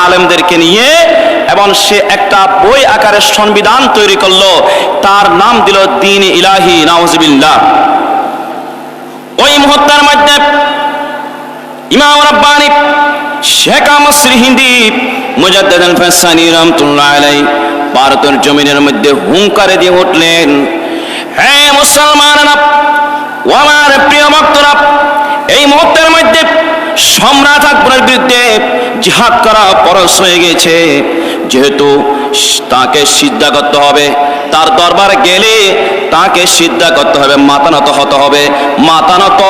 আলেমদেরকে নিয়ে, এবং সে একটা বই আকারে সংবিধান তৈরি করলো, তার নাম দিল দ্বীন ইলাহি, নাউজুবিল্লাহ। ওই মুহূর্তের মধ্যে ইমাম রাব্বানী শেখ আহমদ সিরহিন্দি মুজাদ্দিদ আল-ফাসানি রাহমাতুল্লাহ আলাইহি ভারতের জমিনের মধ্যে হুঙ্কারে দিয়ে উঠলেন, হে মুসলমানেরা ও আমার প্রিয় ভক্তরা, এই মুহূর্তের মধ্যে সম্রাট আকবরের বিরুদ্ধে জিহাদ করা ফরজ হয়ে গেছে। যেহেতু তাকে সিজদা করতে হবে, তার দরবারে গেলে তাকে সিজদা করতে হবে, মাথানত হতে হবে। মাথানত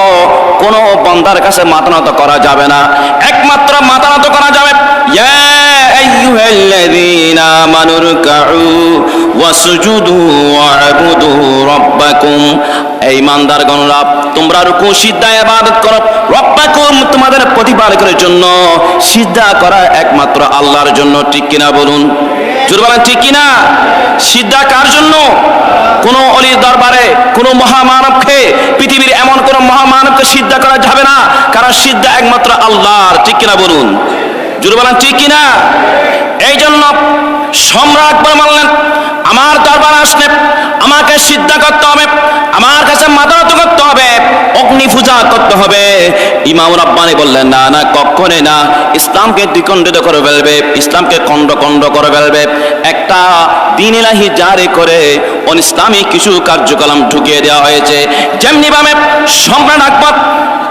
কোনো বান্দার কাছে মাথানত করা যাবে না, একমাত্র মাথানত করা যাবে ইয়া আইয়ুহাল্লাযীনা আমানু রুকউ ওয়াসজুদু ওয়া'বুদু রাব্বাকুম। এই ইমানদারগণরা, তোমরা রুকু সিজদা ইবাদত করো, রব্বাকুম তোমাদের প্রতিপালকের জন্য। সিজদা করা একমাত্র আল্লাহর জন্য, ঠিক কিনা বলুন? জোরে বলেন ঠিক কিনা? সিজদা কার জন্য? কোন অলির দরবারে কোন মহামানবকে, পৃথিবীর এমন কোন মহামানবকে সিজদা করা যাবে না, কারণ সিজদা একমাত্র আল্লাহর, ঠিক কিনা বলুন? জোরে বলেন ঠিক কিনা? এই জন্য সম্রাট আকবর বললেন, আমার দরবারে আসলে আমাকে সিজদা করতে হবে, আমার কাছে মাথানত করতে হবে, অগ্নি পূজা করতে হবে। ইমাম রাব্বানী বললেন, না না, কখনোই না, ইসলামকে দ্বিখণ্ডিত করে ফেলবে, ইসলামকে খণ্ড খণ্ড করে ফেলবে। একটা দ্বীন ইলাহি জারি করে ইসলামী কিছু কার্যক্রম ঢুকিয়ে দেওয়া হয়েছে। যেমনি ভাবে সম্রাট আকবর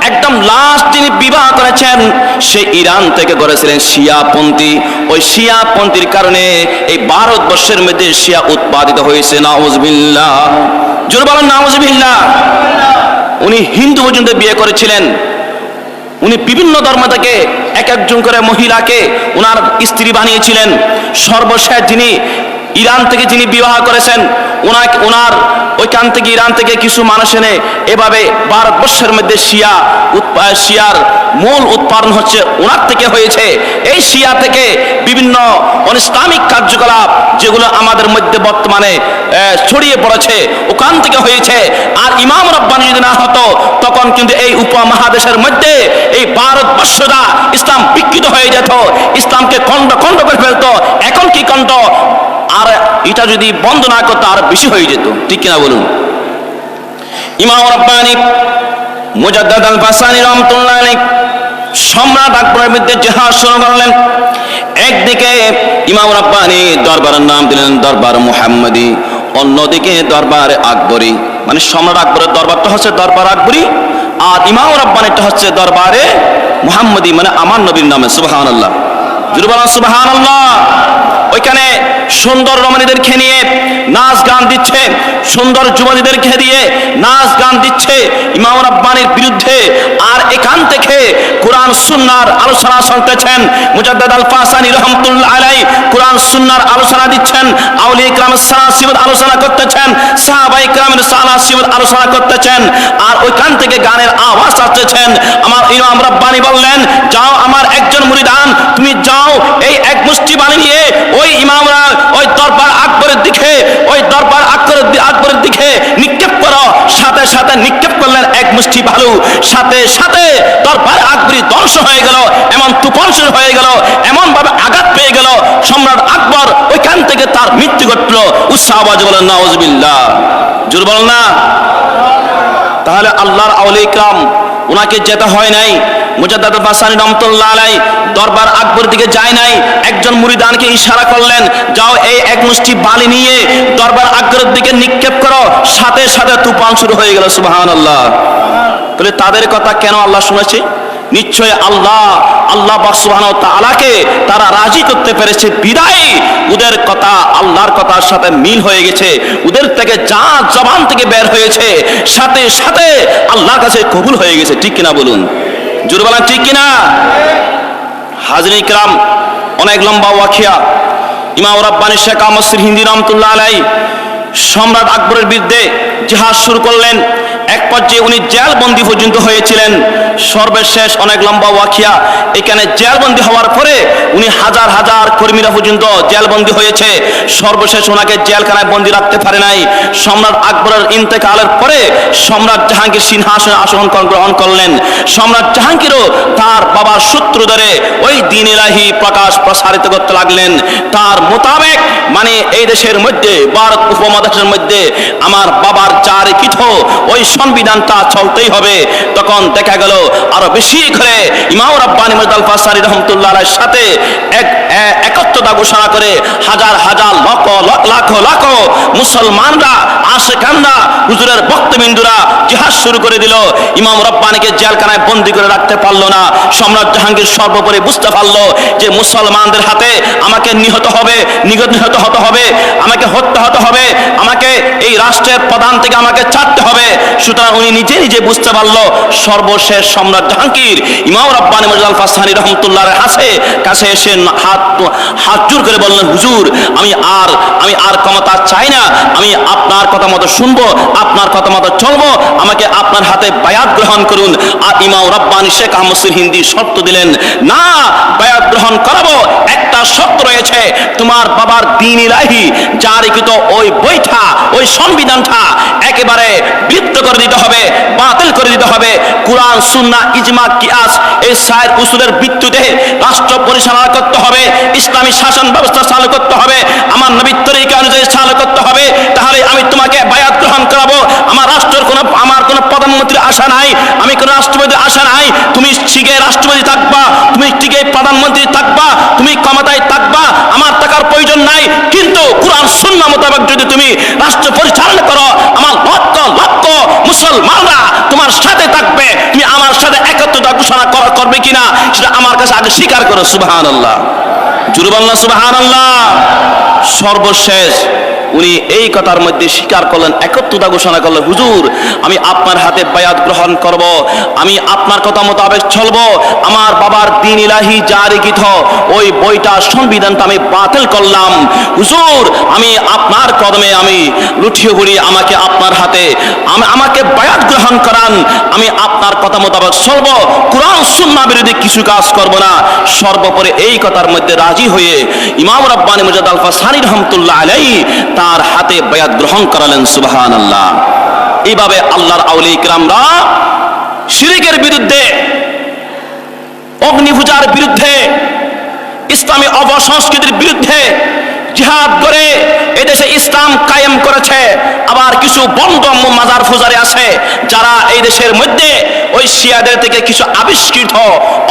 একদম লাস্ট যিনি বিবাহ করেছেন, সে ইরান থেকে করেছিলেন শিয়াপন্থী। ওই শিয়াপন্থীর কারণে এই ভারতবর্ষের মধ্যে শিয়া উৎপাদিত হয়েছে, নাউজুবিল্লাহ। জোরে বলেন নাউজুবিল্লাহ। উনি হিন্দু পর্যন্ত বিয়ে করেছিলেন। উনি বিভিন্ন ধর্ম থেকে এক একজন করে মহিলাকে ওনার স্ত্রী বানিয়েছিলেন। সর্বশেষ যিনি ইরান থেকে যিনি বিবাহ করেছেন, ওনার ওইখান থেকে ইরান থেকে কিছু মানুষ এনে এভাবে ভারতবর্ষের মধ্যে শিয়ার মূল উৎপাদন হচ্ছে ওনার থেকে হয়েছে। এই শিয়া থেকে বিভিন্ন ইসলামিক কার্যকলাপ যেগুলো আমাদের মধ্যে বর্তমানে ছড়িয়ে পড়েছে, ওখান থেকে হয়েছে। আর ইমাম রাব্বানী যদি না হতো, তখন কিন্তু এই উপমহাদেশের মধ্যে এই ভারতবর্ষটা ইসলাম বিকৃত হয়ে যেত, ইসলামকে খণ্ড খণ্ড করে ফেলতো। এখন কি খণ্ড, আর এটা যদি বন্ধ না করতো আর বেশি হয়ে যেত, ঠিক কিনা বলুন? ইমাম রাব্বানী মুজাদ্দিদ আল-ফাসানি রাহমাতুল্লাহ আলাইহি সম্রাট আকবরের বিরুদ্ধে জিহাদ শুরু করলেন। একদিকে ইমাম রাব্বানী দরবারের নাম দিলেন দরবার মুহাম্মদী, অন্যদিকে দরবার আকবরী। মানে সম্রাট আকবরের দরবারটা হচ্ছে দরবার আকবরী, আর ইমাম রাব্বানীটা হচ্ছে দরবারে মুহাম্মদী, মানে আমার নবীর নামে। সুবহানাল্লাহ, জোরে বলেন সুবহানাল্লাহ। ওইখানে সুন্দর রমণীদেরকে নিয়ে নাচ গান দিচ্ছে, সুন্দর যুবতীদেরকে দিয়ে নাচ গান দিচ্ছে ইমাম রাব্বানীর বিরুদ্ধে। আর এখান থেকে কোরআন সুন্নাহর আলোচনা শুনতেছেন মুজাদ্দিদ আল-ফাসানি রাহমাতুল্লাহ আলাইহি, কোরআন সুন্নাহর আলোচনা দিচ্ছেন, আউলিয়া ইকরামের সালাসিবত আলোচনা করতেছেন, সাহাবায়ে ইকরামের সালাসিবত আলোচনা করতেছেন। আর ওইখান থেকে গানের আওয়াজ আসতেছেন। আমার ইমাম রাব্বানী বললেন, যাও আমার একজন মুরিদান, তুমি যাও এই এক মুষ্টি বাণী নিয়ে ওই ইমামরা ওই দরবার আকবরের দিকে, ওই দরবার আকবরের দিকে নিক্ষেপ করো। সাথে সাথে নিক্ষেপ করলেন এক মুষ্টি বালু, সাথে সাথে দরবার আকবরী ধ্বংস হয়ে গেল, এমন তুফান শুরু হয়ে গেল, এমন ভাবে আঘাত পেয়ে গেল সম্রাট আকবর, ওইখান থেকে তার মৃত্যু ঘটলো। উচ্চ আওয়াজে বলেন নাউজুবিল্লাহ, জোরে বলেন না। তাহলে আল্লাহর আউলিয়া ইকরাম, ওনাকে যেতে হয় নাই, মুজাদ্দিদ আল-ফাসানি রাহমাতুল্লাহ আলাইহি দরবার আকবরের দিকে যায় নাই, একজন মুরিদানকে ইশারা করলেন, যাও এই এক মুষ্টি বালি নিয়ে দরবার আকবরের দিকে নিক্ষেপ করো। সাথে সাথে তুফান শুরু হয়ে গেল। সুবহানাল্লাহ। তাহলে তাদের কথা কেন আল্লাহ শুনেছে? নিশ্চয় আল্লাহ পাক সুবহানাহু ওয়া তাআলাকে তারা রাজি করতে পেরেছে বিদায় ওদের কথা আল্লাহর কথার সাথে মিল হয়ে গেছে। ওদের থেকে যা জবান থেকে বের হয়েছে সাথে সাথে আল্লাহর কাছে কবুল হয়ে গেছে, ঠিক কিনা বলুন? জোরে বলেন ঠিক কিনা? হাজরিন ইকরাম, অনেক লম্বা ওয়াকিয়া। ইমাম রাব্বানী শেখ আহমদ সিরহিন্দি রাহমাতুল্লাহ আলাইহি সম্রাট আকবরের বিরুদ্ধে জিহাদ শুরু করলেন। এক পর্যায়ে উনি জেলবন্দি পর্যন্ত হয়েছিলেন। সর্বশেষ অনেক লম্বা ওয়াকিয়া, এখানে জেলবন্দি হওয়ার পরে উনি হাজার হাজার কর্মীরা পর্যন্ত জেলবন্দি হয়েছে, সর্বশেষ ওনাকে জেলখানায় বন্দি রাখতে পারে নাই। সম্রাট আকবরের ইন্তেকালের পরে সম্রাট জাহাঙ্গীর সিংহাসনে আসন গ্রহণ করলেন। সম্রাট জাহাঙ্গীরও তার বাবার সূত্র ধরে ওই দ্বীন ইলাহি প্রকাশ প্রসারিত করতে লাগলেন। তার মোতাবেক মানে এই দেশের মধ্যে, ভারত উপমহাদেশের মধ্যে আমার বাবার জারিকৃত ওই সংবিধানটা চলতেই হবে। তখন দেখা গেল আরো বেশি করে ইমাম রাব্বানী মুজাদ্দিদ আল-ফাসারী রাহমাতুল্লাহ আলাইহির সাথে একত্রতা ঘোষণা করে হাজার হাজার লাখ লাখ মুসলমানরা, আশেকানরা, হুজুরের ভক্তবিন্দুরা জিহাদ শুরু করে দিল। ইমাম রাব্বানীকে জেলখানায় বন্দী করে রাখতে পারলো না। সম্রাট জাহাঙ্গীর সর্বোপরি বুঝতে পারলো যে মুসলমানদের হাতে আমাকে নিহত হতে হবে, আমাকে হত্যা হতে হবে, আমাকে এই রাষ্ট্রের প্রধান থেকে আমাকে ছাড়তে হবে। সুতরাং উনি নিজে নিজে বুঝতে পারলো। সর্বশেষ সম্রাট জাহাঙ্গীর ইমাম রাব্বানী মুজাদ্দিদ আল-ফাসারী রাহমাতুল্লাহর কাছে এসে হাত জোর করে বললেন, হুজুর আমি আর ক্ষমতা চাই না, আমি আপনার কথা মতো শুনবো, আপনার কথা মতো চলবো, আমাকে আপনার হাতে বায়াত গ্রহণ করুন। আর ইমাম রাব্বানী শেখ আহমদ হিন্দি শর্ত দিলেন, না, বায়াত গ্রহণ করাবো, একটা শর্ত রয়েছে, তোমার বাবার দ্বীন ইলাহি জারিকৃত ওই বইটা, ওই সংবিধানটা একেবারে বিলুপ্ত করে দিতে হবে, বাতিল করে দিতে হবে। কুরআন, সুন্নাহ, ইজমা, কিয়াস এই চার উসুলের ভিত্তিতে রাষ্ট্র পরিচালনা করতে হবে, ইসলামী শাসন ব্যবস্থা চালু করতে হবে, আমার নবীর তরিকা অনুযায়ী চালু করতে হবে। তাহলে আমি তোমাকে বায়াত গ্রহণ করাবো। আমার কোনো প্রধানমন্ত্রী আশা নাই, আমি কোনো রাষ্ট্রপতি আশা নাই। তুমি ঠিকই রাষ্ট্রপতি থাকবা, তুমি ঠিকই প্রধানমন্ত্রী থাকবা, তুমি ক্ষমতায় থাকবা, আমার টাকার প্রয়োজন নাই। কিন্তু কুরআন সুন্নাহ মোতাবেক যদি তুমি রাষ্ট্র পরিচালনা করো, আমার লক্ষ লক্ষ মুসলমানরা তোমার সাথে থাকবে। তুমি আমার সাথে একত্রতা ঘোষণা করবে কিনা সেটা আমার কাছে আগে স্বীকার করো। সুবহানাল্লাহ, জোরে বলুন না সুবহানাল্লাহ। সর্বশেষ উনি এই কথার মধ্যে স্বীকার করলেন, একত্রতা ঘোষণা করলেন, হুজুর আমি আপনার হাতে বায়াত গ্রহণ করব, আমি আপনার কথা মোতাবেক চলবো, আমার বাবার দ্বীন ইলাহি জারিকৃত ওই বইটা, সংবিধানটা আমি বাতিল করলাম। হুজুর আমি আপনার কদমে আমি লুটিয়ে পড়ি, আমাকে আপনার হাতে আমাকে বায়াত গ্রহণ করান, আমি আপনার কথা মোতাবেক চলবো, কুরআন সুন্নাহ বিরোধী কিছু কাজ করব না। সর্বোপরি এই কথার মধ্যে রাজি হয়ে ইমাম রাব্বানী মুজাদ্দিদ আল-ফাসারী রাহমাতুল্লাহ আলাইহি তার হাতে বায়াত গ্রহণ করালেন। সুবহানাল্লাহ। এইভাবে আল্লাহর আউলিয়া কিরামরা শিরকের বিরুদ্ধে, অগ্নি পূজার বিরুদ্ধে, ইসলামী অপসংস্কৃতির বিরুদ্ধে জিহাদ করে এদেশে ইসলাম কায়েম করেছে। আবার কিছু বন্ড মাজার পূজারী আছে যারা এই দেশের মধ্যে ওই শিয়াদের থেকে কিছু আবিষ্কৃত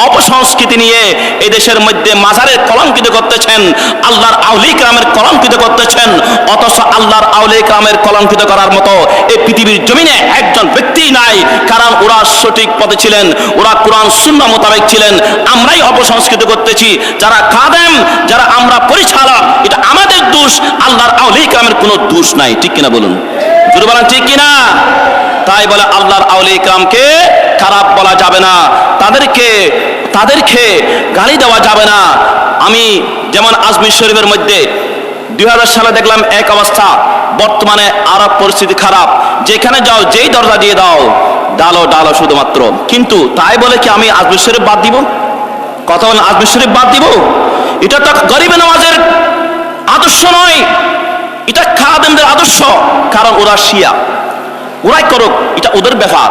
অপসংস্কৃতি নিয়ে এই দেশের মধ্যে মাজারের কলঙ্কিত করতেছেন, আল্লাহর আউলিয়া কিরামের কলঙ্কিত করতেছেন। অথচ আল্লাহর আউলিয়া কিরামের কলঙ্কিত করার মতো এই পৃথিবীর জমিনে একজন ব্যক্তি নাই, কারণ ওরা সঠিক পথে ছিলেন, ওরা কুরআন সুন্নাহ মোতাবেক ছিলেন। আমরাই অপসংস্কৃত করতেছি। যারা খাদেম, যারা আমরা পরিচালক, এটা আমাদের দোষ, আল্লাহর আউলিয়া কিরামের কোনো দোষ নাই। ঠিক কিনা বলুন, জোরে বলেন ঠিক কিনা? তাই বলে আল্লাহর আউলিয়া কিরামকে খারাপ বলা যাবে না, তাদেরকে গালি দেওয়া যাবে না। আমি যেমন আজমির শরীফের মধ্যে 2000 সালে দেখলাম এক অবস্থা, বর্তমানে আরব পরিস্থিতি খারাপ, যেখানে যাও যেই দরজা দিয়ে দাও ডালো শুধুমাত্র। কিন্তু তাই বলে কি আমি আজমির শরীফ বাদ দিব? কথা বলেন, আজমির শরীফ বাদ দিব? এটা তো গরিবে নওয়াজের আদর্শ নয়, এটা খাদেমদের আদর্শ। কারণ ওরা শিয়া, ওরাই করুক, এটা ওদের ব্যাপার।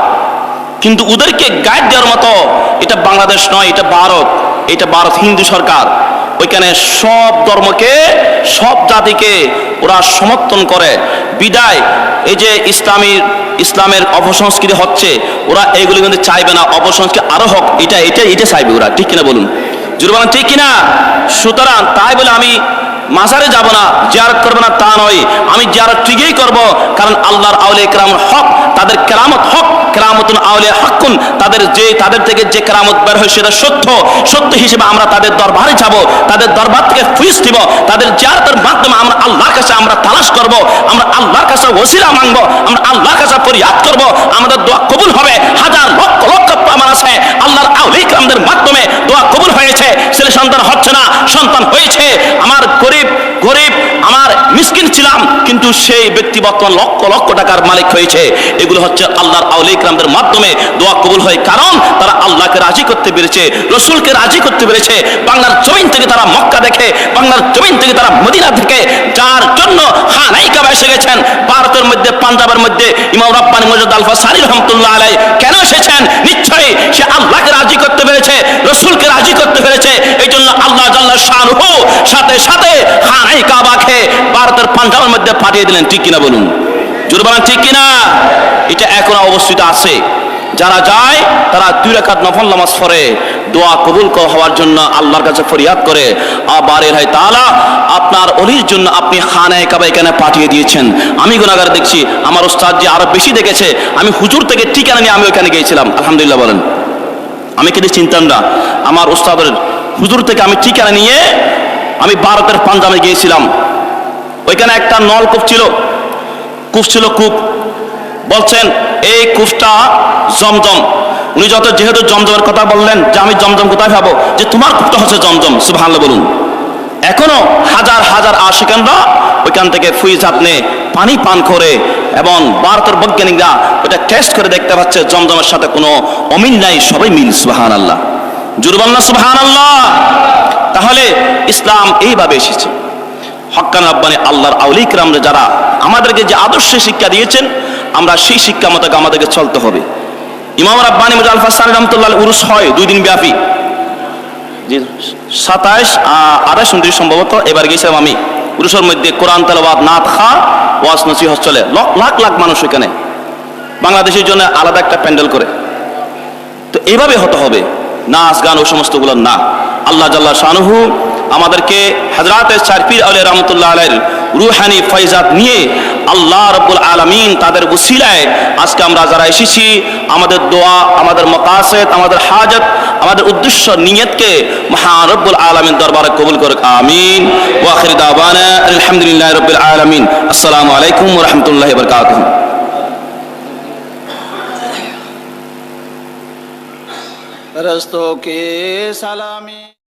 কিন্তু ওদেরকে গাইড দেওয়ার মতো এটা বাংলাদেশ নয়, এটা ভারত হিন্দু সরকার। ওইখানে সব ধর্মকে, সব জাতিকে ওরা সমর্থন করে। বিদায় এই যে ইসলামের অপসংস্কৃতি হচ্ছে, ওরা এইগুলি কিন্তু চাইবে না অপসংস্কৃতি আরো হোক, এটা চাইবে ওরা। ঠিক কিনা বলুন, জোরে বলেন ঠিক কিনা? সুতরাং তাই বলে আমি মাজারে যাব না, জিয়ারত করব না তা নয়, আমি জিয়ারত ঠিকই করব। কারণ আল্লাহর আউলিয়া কিরামের হক, তাদের কেরামত হক, কেরামতুন আউলিয়া হাক্কুন, তাদের থেকে যে কেরামত বের হয় সেটা সত্য হিসেবে আমরা তাদের দরবারে যাব, তাদের দরবার থেকে ফিস দিব, তাদের জিয়ারতের মাধ্যমে আমরা আল্লাহর কাছে আমরা তালাশ করব, আমরা আল্লাহর কাছে ওসিলা মাংবো, আমরা আল্লাহর কাছে ফরিয়াদ করব, আমাদের দোয়া কবুল হবে। হাজার লক্ষ লক্ষ প্রমাণ আছে আল্লাহর আউলিয়া কিরামদের মাধ্যমে দোয়া কবুল হয়েছে। ছেলে সন্তান হচ্ছে না, সন্তান হয়েছে। আমার গরিব আমার মিসকিন ছিলাম, কিন্তু সেই ব্যক্তি বর্তমান লক্ষ লক্ষ টাকার মালিক হয়েছে। এগুলো হচ্ছে আল্লাহর আউলিয়া কিরামদের মাধ্যমে দোয়া কবুল হয়, কারণ তারা আল্লাহকে রাজি করতে পেরেছে, রসুলকে রাজি করতে পেরেছে। বাংলার জমিন থেকে তারা মক্কা দেখে, বাংলার জমিন থেকে তারা মদিনা থেকে, যার জন্য খানায়ে কাবা এসে গেছেন। ভারতের মধ্যে, পাঞ্জাবের মধ্যে ইমাম রাব্বানী মুজাদ্দিদ আল-ফাসানি রাহমাতুল্লাহ আলাইহি কেন এসেছেন? নিশ্চয়ই সে আল্লাহকে রাজি করতে পেরেছে, রসুলকে রাজি করতে পেরেছে। এই জন্য আল্লাহ জাল্লা শানুহু সাথে সাথে খানায়ে কাবাকে ভারতের পাঞ্জাবের মধ্যে পাঠিয়ে দিলেন। ঠিক কিনা বলুন, জোরে বলেন ঠিক কিনা? এটা এখনো অবস্থিত আছে। যারা যায় তারা 2 রাকাত নফল নামাজ পড়ে দোয়া কবুল হওয়ার জন্য আল্লাহর কাছে ফরিয়াদ করে। আবার এর তাআলা আপনার অলির জন্য আপনি খানায়ে কাবা এখানে পাঠিয়ে দিয়েছেন। আমি গুনাহগার দেখছি, আমার উস্তাদ যে আরো বেশি দেখেছে। আমি হুজুর থেকে ঠিকানা নিয়ে আমি ওখানে গিয়েছিলাম, আলহামদুলিল্লাহ বলেন। আমি কিন্তু চিনতাম না, আমার উস্তাদের হুজুর থেকে আমি ঠিকানা নিয়ে আমি ভারতের পাঞ্জাবে গিয়েছিলাম। ওইখানে একটা নলকূপ ছিল, কূপ বলছেন এই কূপটা জমজম। উনি যেহেতু জমজমের কথা বললেন যে আমি জমজম কোথায় পাবো, যে তোমার কূপটা হচ্ছে জমজম। সুবহানাল্লাহ বলুন। এখনো হাজার হাজার আশিকানরা ওইখান থেকে ফুইজাত নিয়ে পানি পান করে, এবং ভারতের বৈজ্ঞানিকরা ওটা টেস্ট করে দেখতে পাচ্ছে জমজমের সাথে কোনো অমিল নাই, সবাই মিল। সুবহানাল্লাহ, জোরে বলুন সুবহানাল্লাহ। তাহলে ইসলাম এইভাবে এসেছে। হক্কান রাব্বানি আল্লাহর আউলিয়া কিরামরা যারা আমাদেরকে যে আদর্শ শিক্ষা দিয়েছেন, আমরা সেই শিক্ষা মতো আমাদেরকে চলতে হবে। ইমাম রাব্বানী মুজাদ্দিদ আল-ফাসানি রাহমাতুল্লাহ আলাইহি উরুস হয় 2 দিন ব্যাপী, 27, 28, 29 সম্ভবত। এবার গেছিলাম আমি। উরুসের মধ্যে কোরআন তেলাওয়াত, নাত খা, ওয়াজ নসিহত চলে। লাখ লাখ মানুষ এখানে, বাংলাদেশের জন্য আলাদা একটা প্যান্ডেল করে। তো এইভাবে হতে হবে, নাচ গান ও সমস্তগুলো না। আল্লাহ জাল্লা শানুহু আমাদেরকে হযরতে চার পীর আউলিয়া রাহমাতুল্লাহ আলাইহির রুহানি ফয়জাত নিয়ে আল্লাহ রাব্বুল আলামিন তাদের উসিলায় আজকে আমরা যারা এসেছি, আমাদের দোয়া, আমাদের মাকাসিদ, আমাদের হাজত, আমাদের উদ্দেশ্য, নিয়তকে মহান রব্বুল আলামিন দরবারে কবুল করুক। আমিন। ওয়া আখির দাওয়ানা আলহামদুলিল্লাহি রাব্বিল আলামিন। আসসালামু আলাইকুম ওয়া রাহমাতুল্লাহি ওয়া বারাকাতুহু। रस्तों के सलामी।